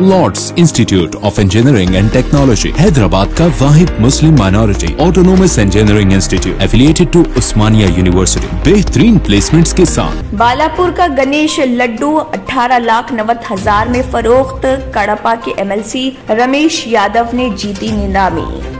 Lord's Institute of Engineering and Technology Hyderabad का वाहिद मुस्लिम minority autonomous engineering institute affiliated to Osmania university बेहतरीन placements के साथ। बालापुर का गणेश लड्डू 18,90,000 में फरोख्त। कड़पा के MLC रमेश यादव ने जीती नीलामी।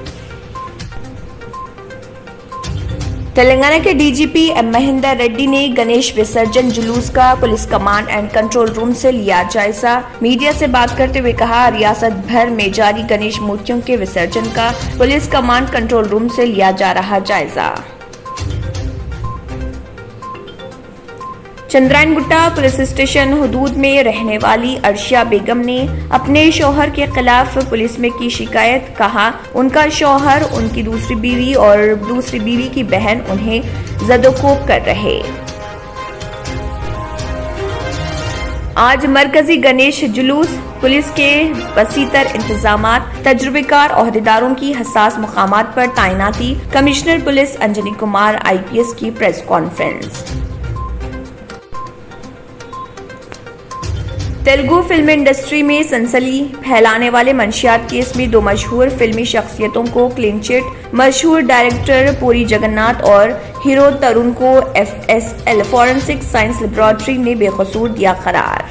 तेलंगाना के DGP महेंदर रेड्डी ने गणेश विसर्जन जुलूस का police command and control room से लिया जायजा। मीडिया से बात करते हुए कहा, रियासत भर में जारी गणेश मूर्तियों के विसर्जन का पुलिस कमांड कंट्रोल रूम से लिया जा रहा जायजा। चंद्रायनगुट्टा पुलिस स्टेशन हुदूद में रहने वाली अर्शिया बेगम ने अपने शौहर के खिलाफ पुलिस में की शिकायत। कहा, उनका शौहर, उनकी दूसरी बीवी और दूसरी बीवी की बहन उन्हें जदोकोब कर रहे। आज मरकजी गणेश जुलूस, पुलिस के वसीतर इंतजामात, तजुर्बेकार ओहदेदारों की हसास मुकामात पर तैनाती। Commissioner police Anjani Kumar IPS की press conference. Telugu film industry में सनसनी फैलाने वाले मंशियात केस में 2 मशहूर फिल्मी शख्सियतों को क्लीन चिट। मशहूर डायरेक्टर पुरी जगन्नाथ और हीरो तरुण को FSL फॉरेंसिक साइंस लेबोरेटरी ने बेकसूर दिया करार।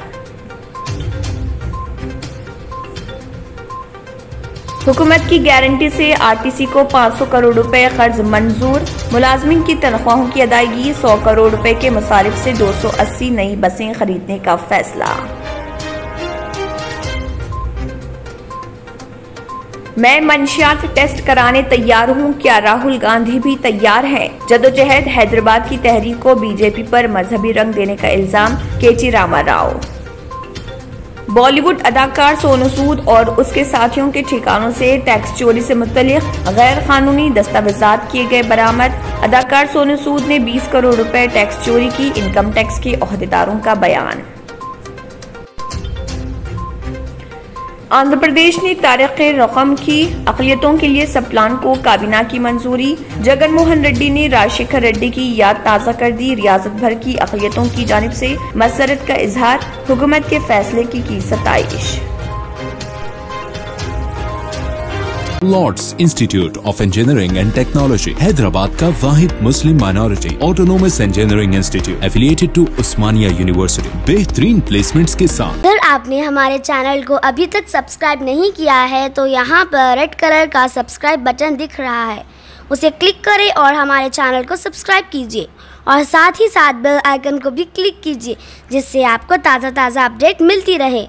हुकूमत की गारंटी से RTC को 500 करोड़ रुपए कर्ज मंजूर। मुलाजमीन की तनख्वाहों की अदायगी 100 करोड़ रुपए के मसारिफ से 280 नई बसें खरीदने का फैसला। मैं मंशियात टेस्ट कराने तैयार हूं, क्या राहुल गांधी भी तैयार हैं? जदोजहद हैदराबाद की तहरीक को BJP पर मजहबी रंग देने का इल्जाम। KT रामाराव। बॉलीवुड अदाकार सोनू सूद और उसके साथियों के ठिकानों से टैक्स चोरी से मुतल्लिक गैर कानूनी दस्तावेजात किए गए बरामद। अदाकार सोनू सूद ने 20 करोड़ रुपए टैक्स चोरी की, इनकम टैक्स के ओहदेदारों का बयान। आंध्र प्रदेश ने तारीख रकम की अक़लियतों के लिए सब प्लान को काबीना की मंजूरी। जगन मोहन रेड्डी ने राजशेखर रेड्डी की याद ताज़ा कर दी। रियासत भर की अक़लियतों की जानिब से मसरत का इजहार। हुकूमत के फैसले की सताइश। Lords Institute of Engineering and Technology Hyderabad का वाहिद मुस्लिम minority autonomous engineering institute affiliated to Osmania university बेहतरीन प्लेसमेंट्स के साथ। अगर आपने हमारे चैनल को अभी तक सब्सक्राइब नहीं किया है तो यहाँ पर रेड कलर का सब्सक्राइब बटन दिख रहा है, उसे क्लिक करें और हमारे चैनल को सब्सक्राइब कीजिए और साथ ही साथ बेल आइकन को भी क्लिक कीजिए, जिससे आपको ताज़ा अपडेट मिलती रहे।